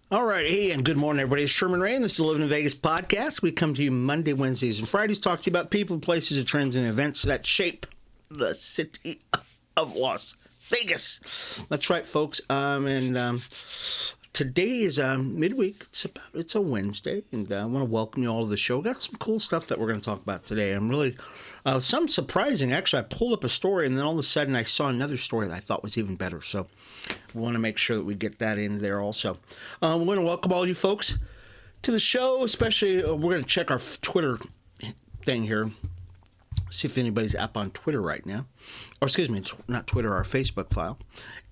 All right. Hey, and good morning, everybody. It's Sherman Ray, and this is the Livin in Vegas podcast. We come to you Monday, Wednesdays, and Fridays, talk to you about people, places, and trends and events that shape the city of Las Vegas. That's right, folks. Today is midweek. It's a Wednesday, and I want to welcome you all to the show. Got some cool stuff that we're going to talk about today. I'm really some surprising. Actually, I pulled up a story, and then all of a sudden, I saw another story that I thought was even better. So we want to make sure that we get that in there also. We want to welcome all you folks to the show, especially we're going to check our Twitter thing here, see if anybody's up on Twitter right now. Or excuse me, not Twitter, our Facebook file.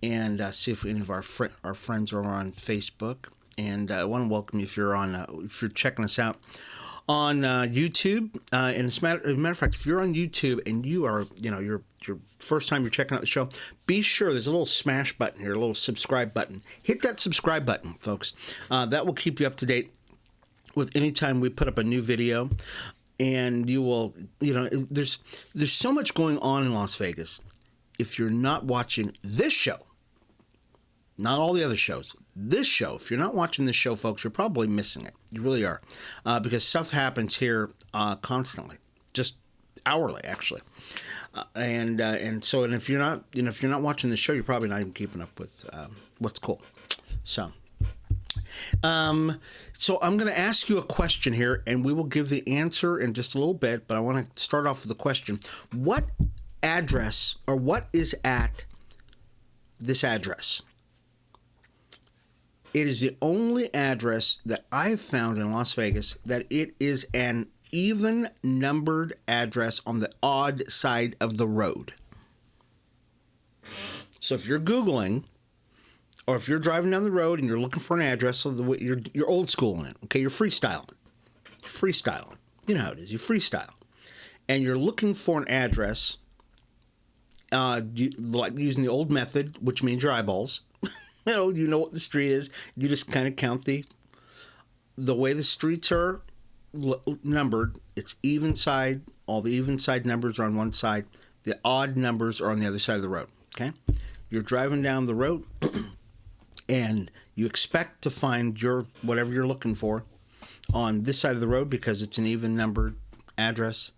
And see if any of our friends are on Facebook. And I want to welcome you if you're checking us out on YouTube. And as a matter of fact, if you're on YouTube and you are, your first time you're checking out the show, be sure there's a little smash button here, a little subscribe button. Hit that subscribe button, folks. That will keep you up to date with any time we put up a new video. And you will, there's so much going on in Las Vegas. If you're not watching this show, not all the other shows, this show, if you're not watching this show, folks, you're probably missing it. You really are. Because stuff happens here constantly, just hourly, actually. And if you're not watching the show, you're probably not even keeping up with what's cool. So I'm going to ask you a question here, and we will give the answer in just a little bit, but I want to start off with a question. What address, or what is at this address? It is the only address that I have found in Las Vegas that it is an even numbered address on the odd side of the road. So if you're Googling, or if you're driving down the road and you're looking for an address, so you're old schooling it, okay? You're freestyling. You know how it is. You freestyle. And you're looking for an address, like using the old method, which means your eyeballs. You know what the street is. You just kind of count the way the streets are numbered. It's even side. All the even side numbers are on one side. The odd numbers are on the other side of the road, okay? You're driving down the road, and you expect to find your whatever you're looking for on this side of the road because it's an even numbered address,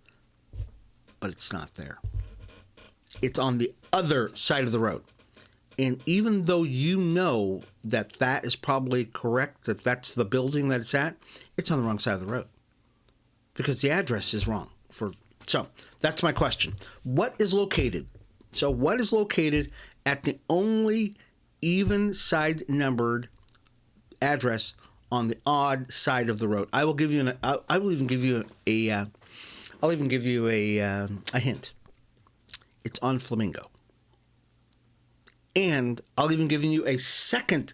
but it's not there. It's on the other side of the road. And even though you know that is probably correct, that that's the building that it's at, it's on the wrong side of the road because the address is wrong. So that's my question. What is located at the only even side numbered address on the odd side of the road? I will even give you a hint. It's on Flamingo. And I'll even give you a second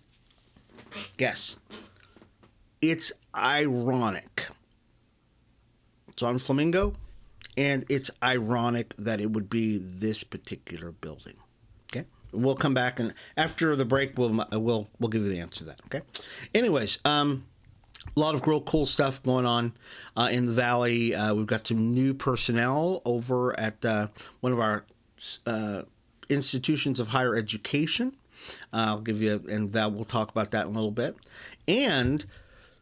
guess. It's ironic. It's on Flamingo, and it's ironic that it would be this particular building. Okay? We'll come back, and after the break, we'll give you the answer to that. Okay? Anyways, a lot of real cool stuff going on in the Valley. We've got some new personnel over at one of our institutions of higher education. I'll give you, and Val will talk about that in a little bit. And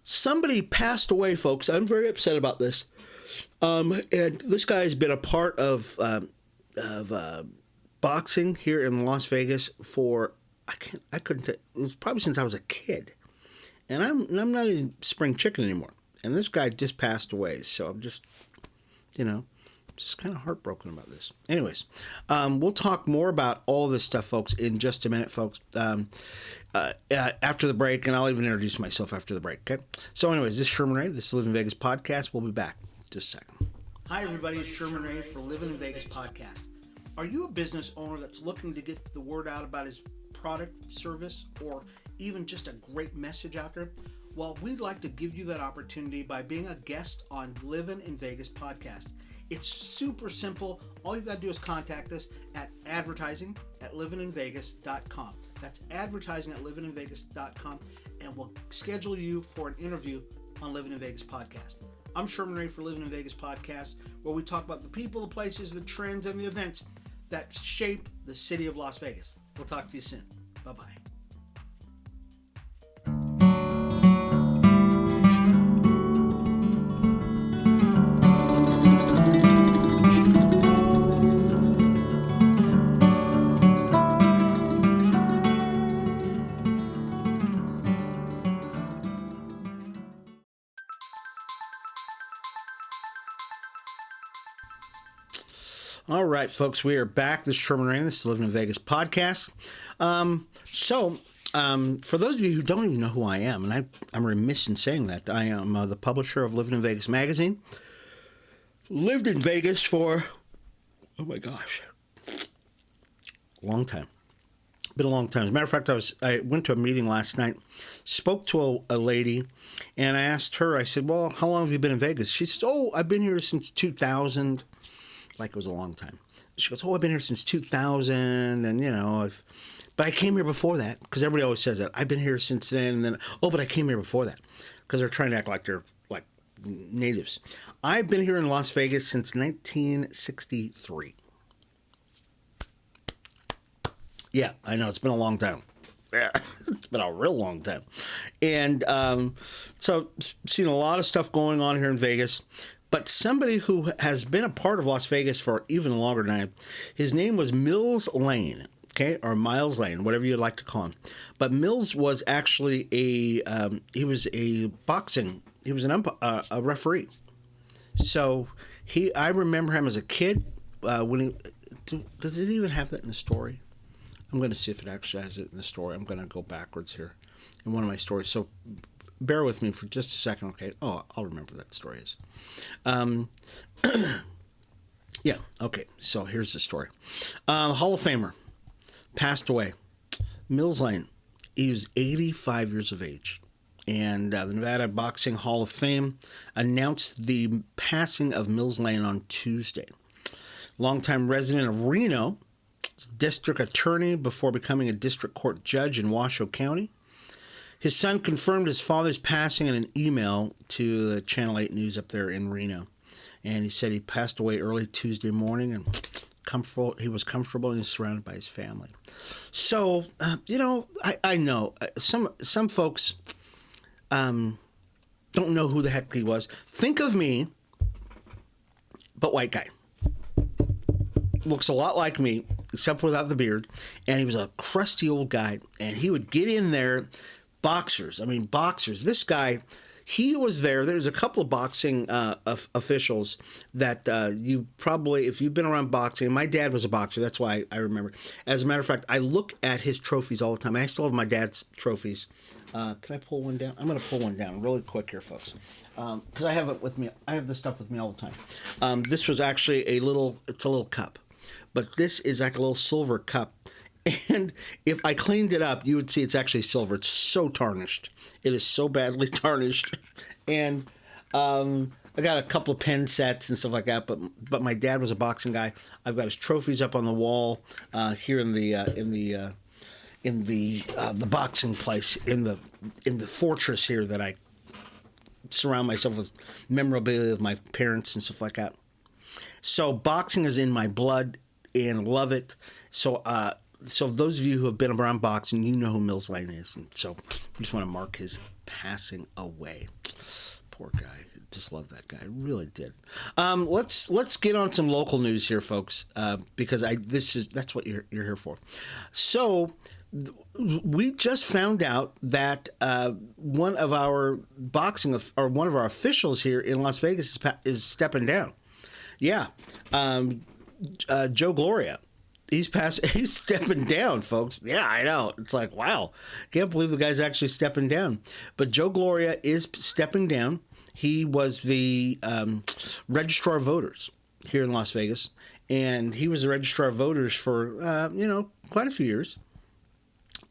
somebody passed away, folks. I'm very upset about this. And this guy has been a part of boxing here in Las Vegas for it was probably since I was a kid. And I'm not even spring chicken anymore. And this guy just passed away, so I'm just kind of heartbroken about this. Anyways, we'll talk more about all of this stuff, folks, in just a minute, folks, after the break, and I'll even introduce myself after the break, okay? So anyways, this is Sherman Ray. This is Livin in Vegas podcast. We'll be back in just a second. Hi, everybody. It's Sherman Ray for Livin in Vegas podcast. Are you a business owner that's looking to get the word out about his product, service, or even just a great message out there? Well, we'd like to give you that opportunity by being a guest on Livin in Vegas podcast. It's super simple. All you've got to do is contact us at advertising@livininvegas.com. That's advertising@livininvegas.com, and we'll schedule you for an interview on Livin in Vegas podcast. I'm Sherman Ray for Livin in Vegas podcast, where we talk about the people, the places, the trends, and the events that shape the city of Las Vegas. We'll talk to you soon. Bye-bye. All right, folks, we are back. This is Sherman Ray. This is the Livin in Vegas podcast. For those of you who don't even know who I am, and I'm remiss in saying that, I am the publisher of Livin in Vegas magazine. Lived in Vegas for, oh my gosh, a long time. Been a long time. As a matter of fact, I went to a meeting last night, spoke to a lady, and I asked her, I said, well, how long have you been in Vegas? She says, oh, I've been here since 2000. Like it was a long time. She goes, oh, I've been here since 2000, and, but I came here before that, because everybody always says that. I've been here since then, and then, oh, but I came here before that, because they're trying to act like they're, like, natives. I've been here in Las Vegas since 1963. Yeah, I know, it's been a long time. Yeah, it's been a real long time. And so, seen a lot of stuff going on here in Vegas. But somebody who has been a part of Las Vegas for even longer than I am, his name was Mills Lane, okay, or Miles Lane, whatever you'd like to call him. But Mills was actually he was a referee. So I remember him as a kid. Does it even have that in the story? I'm going to see if it actually has it in the story. I'm going to go backwards here in one of my stories. So bear with me for just a second, okay? Oh, I'll remember what that story is. Yeah, okay. So here's the story. Hall of Famer passed away. Mills Lane. He was 85 years of age. And the Nevada Boxing Hall of Fame announced the passing of Mills Lane on Tuesday. Longtime resident of Reno, district attorney before becoming a district court judge in Washoe County. His son confirmed his father's passing in an email to the Channel 8 News up there in Reno. And he said he passed away early Tuesday morning and he was comfortable and he's surrounded by his family. So, I know some folks don't know who the heck he was. Think of me, but white guy. Looks a lot like me, except without the beard. And he was a crusty old guy. And he would get in there. Boxers. This guy, he was there. There's a couple of boxing officials that you probably, if you've been around boxing, my dad was a boxer. That's why I remember. As a matter of fact, I look at his trophies all the time. I still have my dad's trophies. Can I pull one down? I'm going to pull one down really quick here, folks. Because I have it with me. I have this stuff with me all the time. This was actually it's a little cup. But this is like a little silver cup. And if I cleaned it up, you would see it's actually silver. It's so tarnished. It is so badly tarnished. And I got a couple of pen sets and stuff like that. But my dad was a boxing guy. I've got his trophies up on the wall here in the boxing place in the fortress here that I surround myself with memorabilia of my parents and stuff like that. So boxing is in my blood and love it. So those of you who have been around boxing, you know who Mills Lane is. And so we just want to mark his passing away. Poor guy. Just love that guy. I really did. Let's get on some local news here, folks, because that's what you're here for. So we just found out that one of our officials here in Las Vegas is stepping down. Yeah. Joe Gloria. He's stepping down, folks. Yeah, I know. It's like, wow. Can't believe the guy's actually stepping down. But Joe Gloria is stepping down. He was the registrar of voters here in Las Vegas. And he was the registrar of voters for, quite a few years.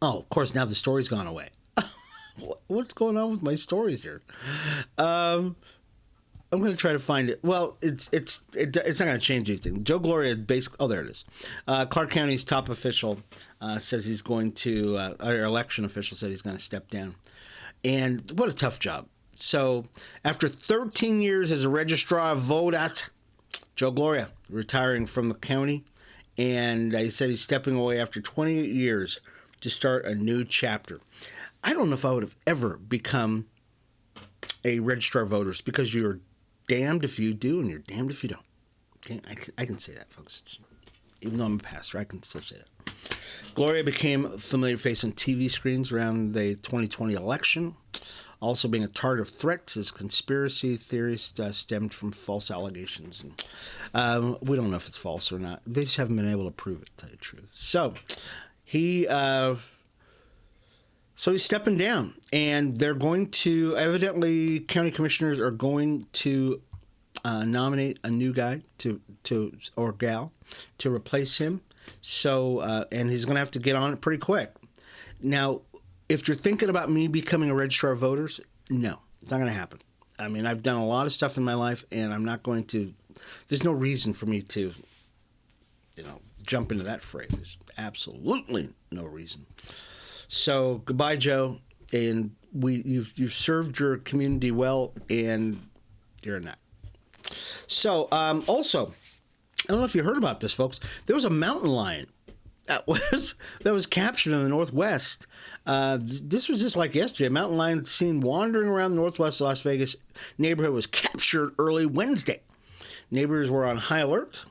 Oh, of course, now the story's gone away. What's going on with my stories here? I'm going to try to find it. Well, it's not going to change anything. Joe Gloria basically. Oh, there it is. Clark County's top official says he's going to. Our election official said he's going to step down, and what a tough job. So, after 13 years as a registrar of voters, Joe Gloria retiring from the county, and he said he's stepping away after 28 years to start a new chapter. I don't know if I would have ever become a registrar of voters because you're damned if you do and you're damned if you don't. Okay, I can say that, folks. Even though I'm a pastor, I can still say that. Gloria became a familiar face on TV screens around the 2020 election. also being a target of threats as conspiracy theories stemmed from false allegations. And, we don't know if it's false or not. They just haven't been able to prove it, to tell you the truth. So he's stepping down, and they're going to, evidently, county commissioners are going to nominate a new guy or gal to replace him. So, and he's going to have to get on it pretty quick. Now, if you're thinking about me becoming a registrar of voters, no, it's not going to happen. I mean, I've done a lot of stuff in my life, and I'm not going to, there's no reason for me to, jump into that fray. There's absolutely no reason. So, goodbye, Joe, and you've served your community well, and you're a nut. So, also, I don't know if you heard about this, folks. There was a mountain lion that was captured in the Northwest. This was just like yesterday. A mountain lion seen wandering around the Northwest Las Vegas neighborhood was captured early Wednesday. Neighbors were on high alert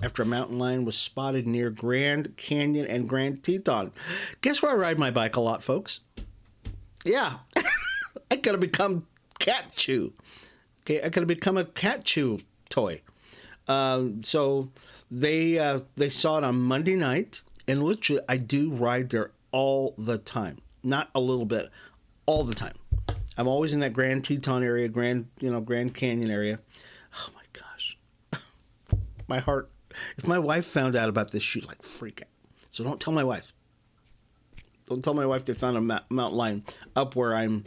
after a mountain lion was spotted near Grand Canyon and Grand Teton. Guess where I ride my bike a lot, folks? Yeah, I gotta become cat chew. Okay, I gotta become a cat chew toy. So they saw it on Monday night, and literally I do ride there all the time. Not a little bit, all the time. I'm always in that Grand Teton area, Grand Canyon area. Oh my gosh, my heart. If my wife found out about this, she'd freak out. So don't tell my wife. Don't tell my wife they found a mountain lion up where I'm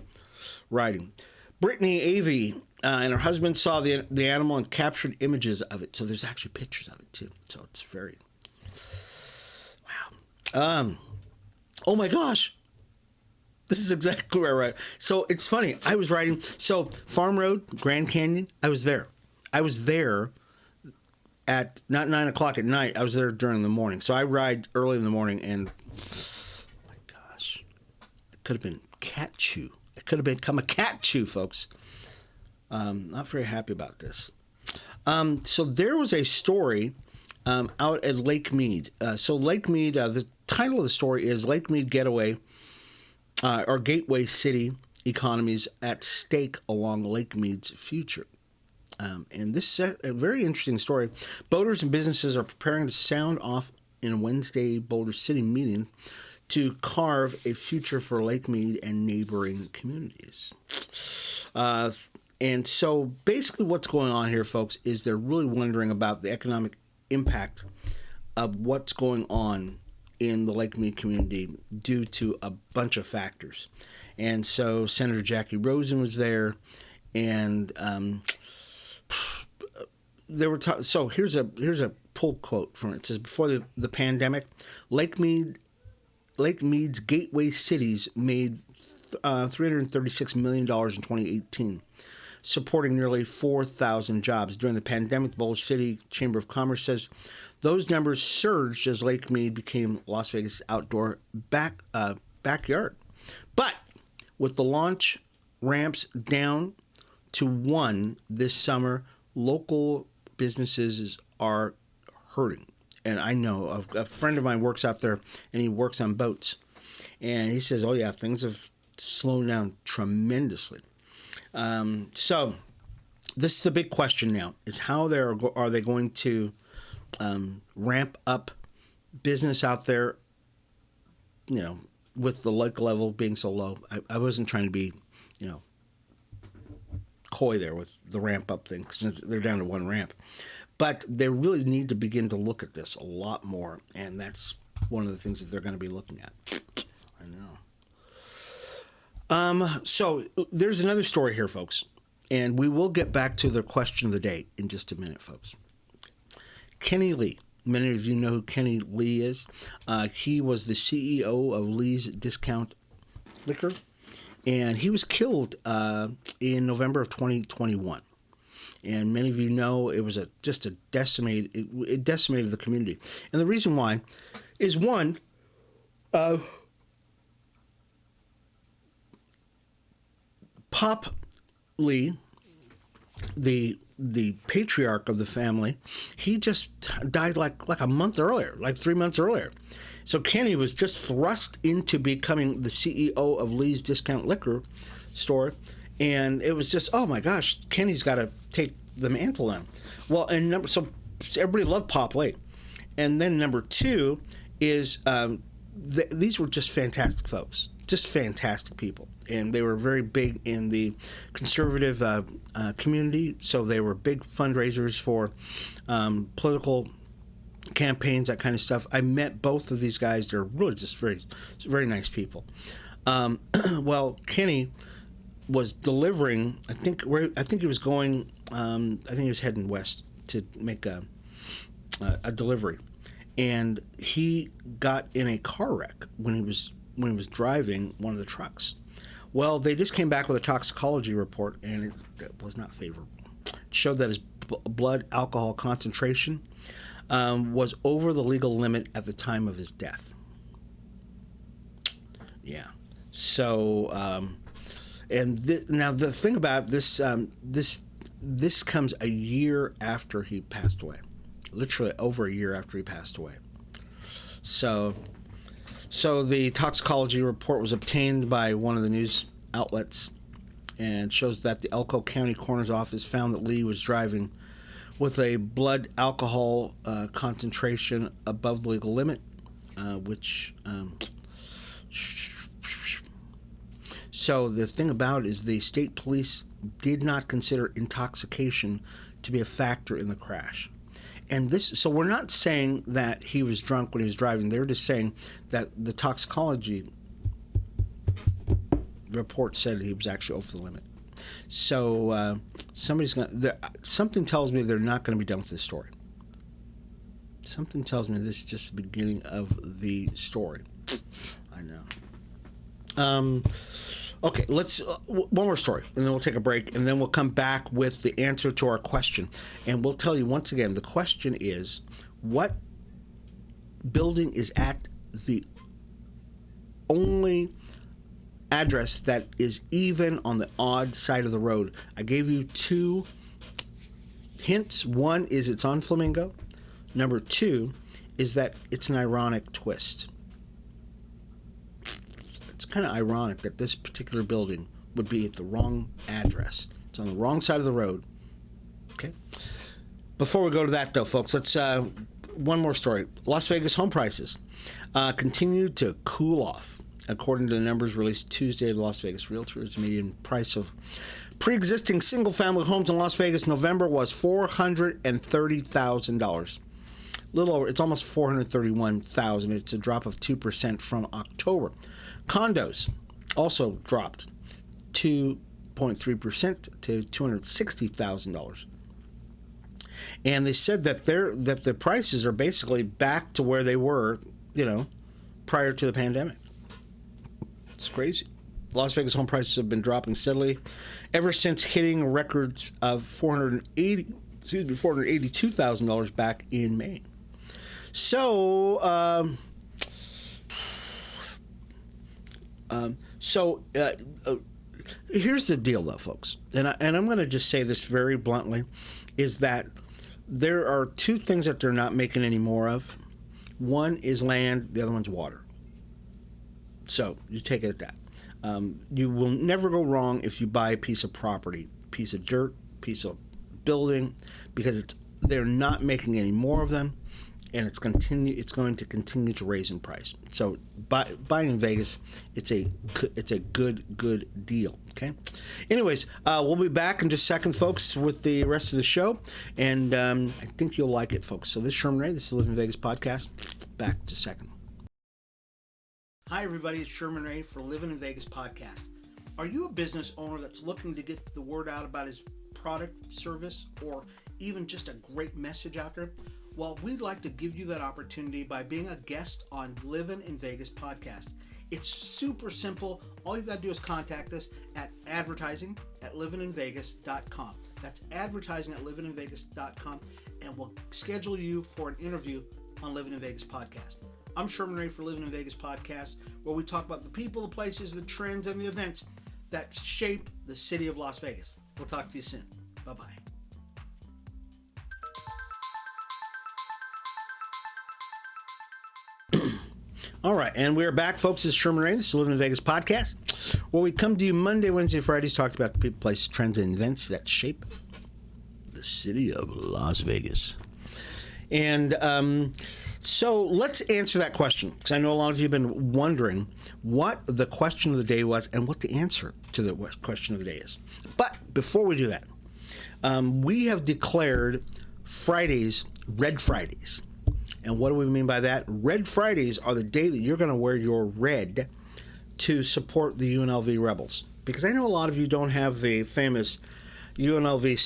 riding. Brittany Avey and her husband saw the animal and captured images of it. So there's actually pictures of it too. So it's very wow. Oh my gosh. This is exactly where I ride. So it's funny. I was riding. So Farm Road, Grand Canyon. I was there at not 9 o'clock at night. I was there during the morning. So I ride early in the morning, and oh my gosh, it could have been cat chew. It could have become a cat chew, folks. Not very happy about this. So there was a story out at Lake Mead. So Lake Mead, the title of the story is Lake Mead Getaway or Gateway City Economies at Stake Along Lake Mead's Future. And this is a very interesting story. Boaters and businesses are preparing to sound off in a Wednesday Boulder City meeting to carve a future for Lake Mead and neighboring communities. And so basically what's going on here, folks, is they're really wondering about the economic impact of what's going on in the Lake Mead community due to a bunch of factors. And so Senator Jackie Rosen was there, and there were so here's a pull quote from it. It says, before the pandemic, Lake Mead's gateway cities made $336 million in 2018, supporting nearly 4,000 jobs. During the pandemic, the Boulder City Chamber of Commerce says those numbers surged as Lake Mead became Las Vegas' outdoor backyard. But with the launch ramps down to 1 this summer, local businesses are hurting. And I know a friend of mine works out there, and he works on boats. And he says, oh, yeah, things have slowed down tremendously. So this is the big question now, is how are they going to ramp up business out there, with the lake level being so low. I wasn't trying to be, coy there with the ramp up thing, because they're down to 1 ramp. But they really need to begin to look at this a lot more, and that's one of the things that they're going to be looking at. I know. So there's another story here, folks, and we will get back to the question of the day in just a minute, folks. Kenny Lee. Many of you know who Kenny Lee is. He was the CEO of Lee's Discount Liquor, and he was killed in November of 2021. And many of you know it was it decimated the community. And the reason why is, one, Pop Lee, the patriarch of the family, he just died like a month earlier, like 3 months earlier. So Kenny was just thrust into becoming the CEO of Lee's Discount Liquor story, and it was just, oh my gosh, Kenny's got to take the mantle on. Well, and so everybody loved Pop Lake, and then number two is these were just fantastic folks, just fantastic people, and they were very big in the conservative community. So they were big fundraisers for political campaigns, that kind of stuff. I met both of these guys. They're really just very, very nice people. Well, Kenny was delivering. I think he was going. I think he was heading west to make a delivery, and he got in a car wreck when he was driving one of the trucks. Well, they just came back with a toxicology report, and it was not favorable. It showed that his blood alcohol concentration was over the legal limit at the time of his death. Yeah. So, now the thing about this, this comes a year after he passed away, literally over a year after he passed away. So the toxicology report was obtained by one of the news outlets, and shows that the Elko County Coroner's Office found that Lee was driving with a blood alcohol concentration above the legal limit, which. So the thing about it is the state police did not consider intoxication to be a factor in the crash. And so we're not saying that he was drunk when he was driving. They're just saying that the toxicology report said he was actually over the limit. So something tells me they're not going to be done with this story. Something tells me this is just the beginning of the story. I know. Okay, let's one more story, and then we'll take a break, and then we'll come back with the answer to our question. And we'll tell you once again, the question is, what building is at the only address that is even on the odd side of the road? I gave you two hints. One is it's on Flamingo. Number two is that it's an ironic twist. It's kind of ironic that this particular building would be at the wrong address. It's on the wrong side of the road. Okay. Before we go to that, though, folks, let's one more story. Las Vegas home prices continue to cool off. According to the numbers released Tuesday, the Las Vegas Realtors, the median price of pre-existing single-family homes in Las Vegas November was $430,000. Little over, it's almost $431,000. It's a drop of 2% from October. Condos also dropped 2.3% to $260,000. And they said that the prices are basically back to where they were, prior to the pandemic. It's crazy. Las Vegas home prices have been dropping steadily ever since hitting records of $482,000 back in May. So, here's the deal, though, folks, and I'm going to just say this very bluntly, is that there are two things that they're not making any more of. One is land, the other one's water. So you take it at that. You will never go wrong if you buy a piece of property, piece of dirt, piece of building, because they're not making any more of them. And it's going to continue to raise in price. So buying in Vegas, it's a good deal. Okay. Anyways, we'll be back in just a second, folks, with the rest of the show, and I think you'll like it, folks. So this is Sherman Ray. This is the Livin Vegas podcast. Back to second. Hi, everybody. It's Sherman Ray for Livin in Vegas podcast. Are you a business owner that's looking to get the word out about his product, service, or even just a great message out there? Well, we'd like to give you that opportunity by being a guest on Livin in Vegas podcast. It's super simple. All you've got to do is contact us at advertising@livininvegas.com. That's advertising@livininvegas.com, and we'll schedule you for an interview on Livin in Vegas podcast. I'm Sherman Ray for Livin in Vegas podcast, where we talk about the people, the places, the trends, and the events that shape the city of Las Vegas. We'll talk to you soon. Bye-bye. All right, and we're back, folks. This is Sherman Ray. This is the Livin in Vegas podcast. where we come to you Monday, Wednesday, Fridays, talk about the people, places, trends, and events that shape the city of Las Vegas. And so let's answer that question, because I know a lot of you have been wondering what the question of the day was and what the answer to the question of the day is. But before we do that, we have declared Fridays Red Fridays. And what do we mean by that? Red Fridays are the day that you're going to wear your red to support the UNLV Rebels. Because I know a lot of you don't have the famous UNLV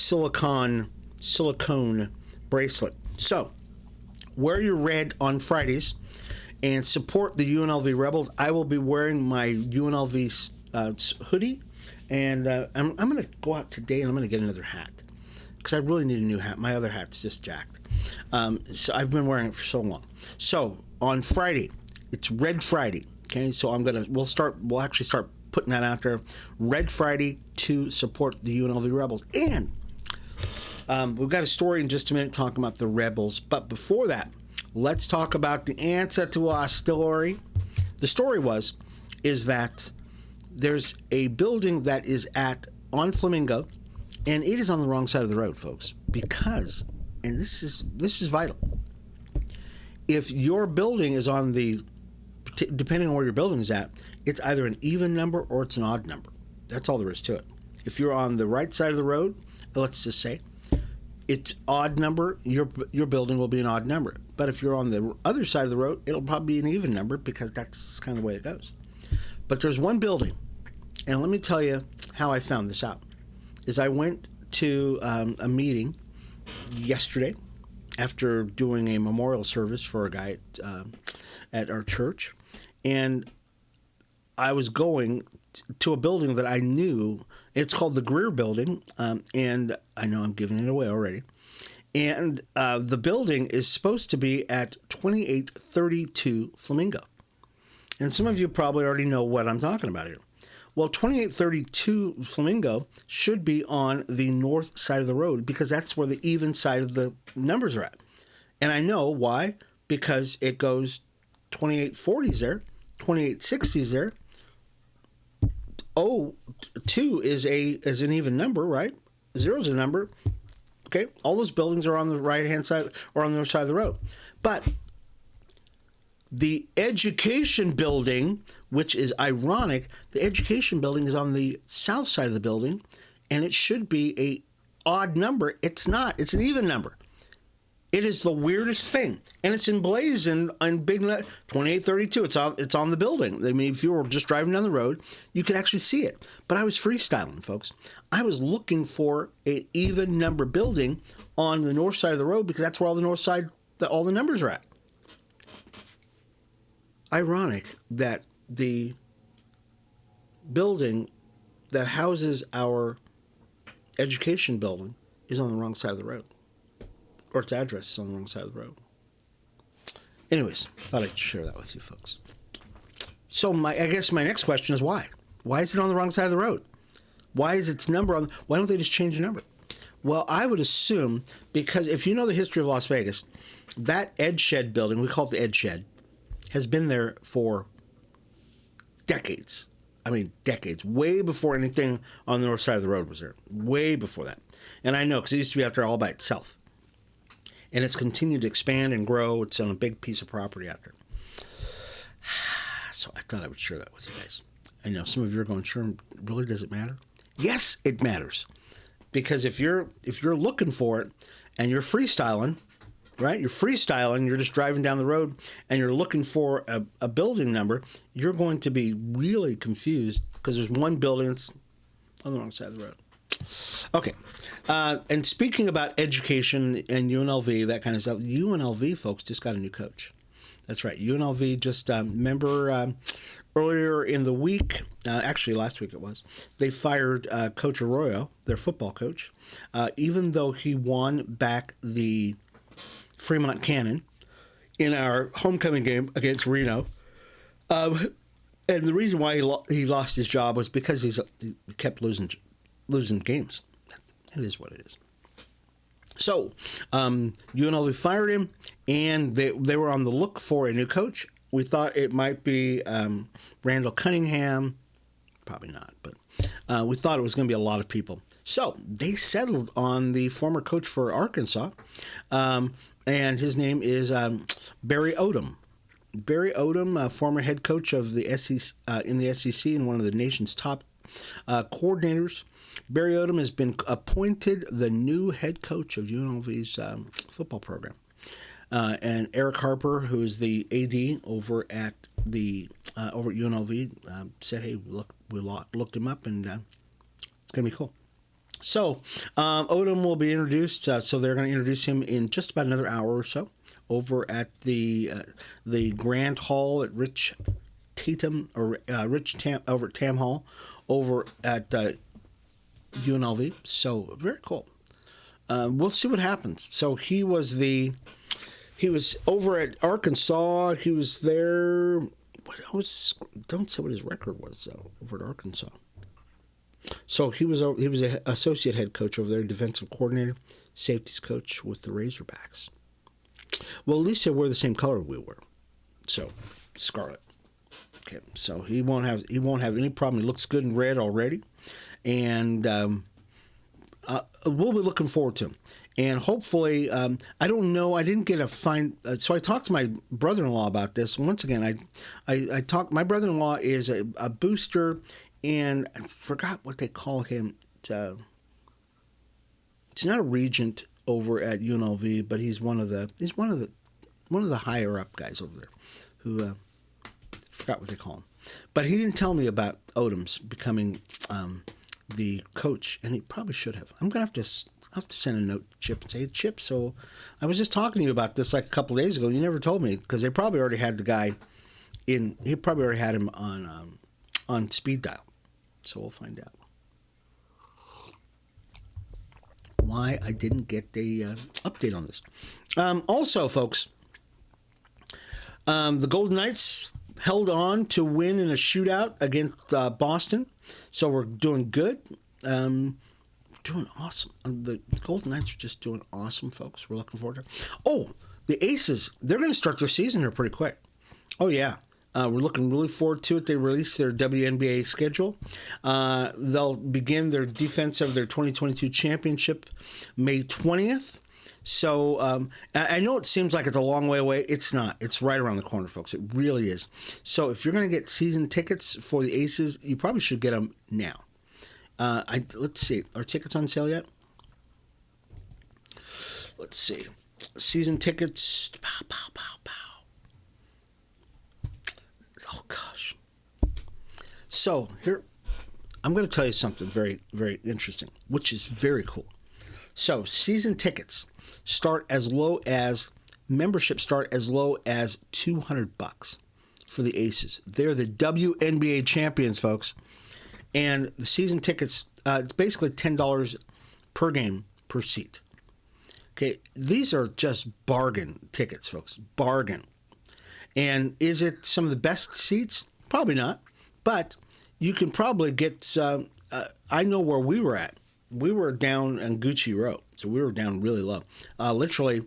silicone bracelet. So, wear your red on Fridays and support the UNLV Rebels. I will be wearing my UNLV hoodie, and I'm going to go out today and I'm going to get another hat because I really need a new hat. My other hat's just jacked. So I've been wearing it for so long. So on Friday, it's Red Friday. Okay, so we'll actually start putting that out there. Red Friday to support the UNLV Rebels. And we've got a story in just a minute talking about the Rebels. But before that, let's talk about the answer to our story. The story is that there's a building that is on Flamingo, and it is on the wrong side of the road, folks. Because, and this is vital, if your building is on depending on where your building is at, it's either an even number or it's an odd number. That's all there is to it. If you're on the right side of the road, let's just say, it's odd number, your building will be an odd number. But if you're on the other side of the road, it'll probably be an even number because that's kind of the way it goes. But there's one building, and let me tell you how I found this out. Is I went to a meeting yesterday after doing a memorial service for a guy at our church, and I was going to a building that I knew. It's called the Greer Building, and I know I'm giving it away already. And the building is supposed to be at 2832 Flamingo. And some of you probably already know what I'm talking about here. Well, 2832 Flamingo should be on the north side of the road because that's where the even side of the numbers are at. And I know why, because it goes 2840s there, 2860s there. 2 is an even number, right? 0 is a number. Okay, all those buildings are on the right-hand side or on the north side of the road. But the education building, which is ironic, the education building is on the south side of the building, and it should be a odd number. It's not. It's an even number. It is the weirdest thing, and it's emblazoned on big 2832. It's on the building. I mean, if you were just driving down the road, you could actually see it. But I was freestyling, folks. I was looking for an even number building on the north side of the road because that's where all the numbers are at. Ironic that the building that houses our education building is on the wrong side of the road. Or its address is on the wrong side of the road. Anyways, thought I'd share that with you folks. So I guess my next question is why? Why is it on the wrong side of the road? Why is its number why don't they just change the number? Well, I would assume because if you know the history of Las Vegas, that Ed Shed building, we call it the Ed Shed, has been there for decades. I mean, decades. Way before anything on the north side of the road was there. Way before that. And I know because it used to be out there all by itself. And it's continued to expand and grow. It's on a big piece of property out there. So I thought I would share that with you guys. I know some of you are going, Sherman, really does it matter? Yes, it matters. Because if you're looking for it and you're freestyling, right? You're freestyling, you're just driving down the road and you're looking for a building number, you're going to be really confused because there's one building that's on the wrong side of the road. Okay. And speaking about education and UNLV, that kind of stuff, UNLV, folks, just got a new coach. That's right. UNLV just, remember earlier in the week, actually last week it was, they fired Coach Arroyo, their football coach, even though he won back the Fremont Cannon in our homecoming game against Reno. And the reason why he lost his job was because he kept losing games. It is what it is. So, UNLV fired him, and they were on the look for a new coach. We thought it might be Randall Cunningham, probably not, but we thought it was going to be a lot of people. So they settled on the former coach for Arkansas, and his name is Barry Odom. Barry Odom, former head coach of the SEC, in the SEC and one of the nation's top coordinators. Barry Odom has been appointed the new head coach of UNLV's football program. And Eric Harper, who is the AD over at UNLV, said, "Hey, we looked him up, and it's going to be cool." So Odom will be introduced. So they're going to introduce him in just about another hour or so over at the Grand Hall at Rich Tam over at Tam Hall over at UNLV. So very cool. We'll see what happens. So he was over at Arkansas. He was there. Don't say what his record was though, over at Arkansas. So he was an associate head coach over there, defensive coordinator, safeties coach with the Razorbacks. Well, at least they wear the same color we wear. So scarlet. Okay, so he won't have any problem. He looks good in red already, and we'll be looking forward to him. And hopefully, I don't know. I didn't get a fine. So I talked to my brother-in-law about this. Once again, I talked. My brother-in-law is a booster, and I forgot what they call him. It's not a regent over at UNLV, but he's one of the higher up guys over there, who forgot what they call him. But he didn't tell me about Odom's becoming the coach, and he probably should have. I'm gonna have to send a note to Chip and say, "Hey, Chip, so I was just talking to you about this like a couple of days ago. You never told me," because they probably already had the guy in. He probably already had him on speed dial. So we'll find out why I didn't get a update on this. Also, folks, the Golden Knights held on to win in a shootout against Boston. So we're doing good. Doing awesome. The Golden Knights are just doing awesome, folks. We're looking forward to it. Oh, the Aces, they're going to start their season here pretty quick. Oh, yeah. We're looking really forward to it. They released their WNBA schedule. They'll begin their defense of their 2022 championship May 20th. So I know it seems like it's a long way away. It's not. It's right around the corner, folks. It really is. So if you're going to get season tickets for the Aces, you probably should get them now. Let's see. Are tickets on sale yet? Let's see. Season tickets. Pow, pow, pow, pow. Oh, gosh. So here, I'm going to tell you something very, very interesting, which is very cool. So season tickets membership start as low as $200 for the Aces. They're the WNBA champions, folks. And the season tickets, it's basically $10 per game per seat. Okay, these are just bargain tickets, folks. Bargain. And is it some of the best seats? Probably not. But you can probably get, I know where we were at. We were down on Gucci Road. So we were down really low. Literally,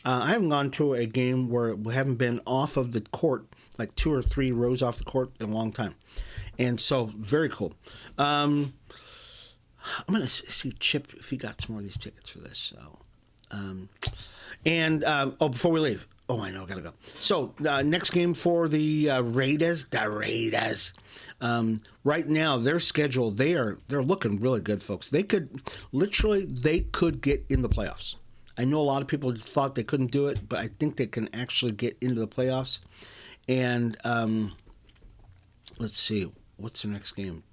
I haven't gone to a game where we haven't been off of the court, like 2 or 3 rows off the court in a long time. And so, very cool. I'm going to see Chip if he got some more of these tickets for this. So, before we leave. Oh, I know, I got to go. So, next game for the Raiders. Right now, their schedule, they're looking really good, folks. They could get in the playoffs. I know a lot of people just thought they couldn't do it, but I think they can actually get into the playoffs. And let's see, what's the next game?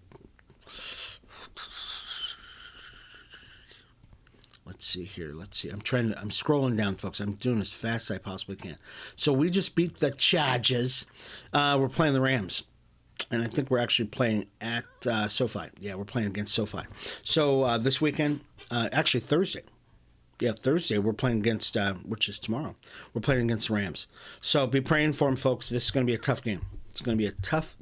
Let's see here. Let's see. I'm scrolling down, folks. I'm doing as fast as I possibly can. So we just beat the Chargers. We're playing the Rams. And I think we're actually playing at SoFi. Yeah, we're playing against SoFi. So this weekend, actually Thursday. Yeah, Thursday we're playing against, which is tomorrow. We're playing against the Rams. So be praying for them, folks. This is going to be a tough game. It's going to be a tough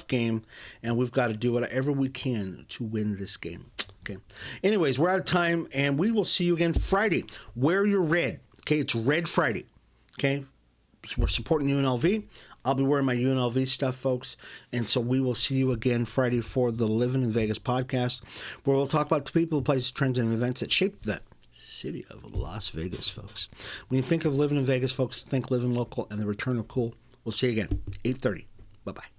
game. And we've got to do whatever we can to win this game. Okay. Anyways, we're out of time, and we will see you again Friday. Wear your red. Okay, it's Red Friday. Okay, we're supporting UNLV. I'll be wearing my UNLV stuff, folks. And so we will see you again Friday for the Livin in Vegas podcast, where we'll talk about the people, places, trends, and events that shaped that city of Las Vegas, folks. When you think of living in Vegas, folks, think living local and the return of cool. We'll see you again, 8:30. Bye-bye.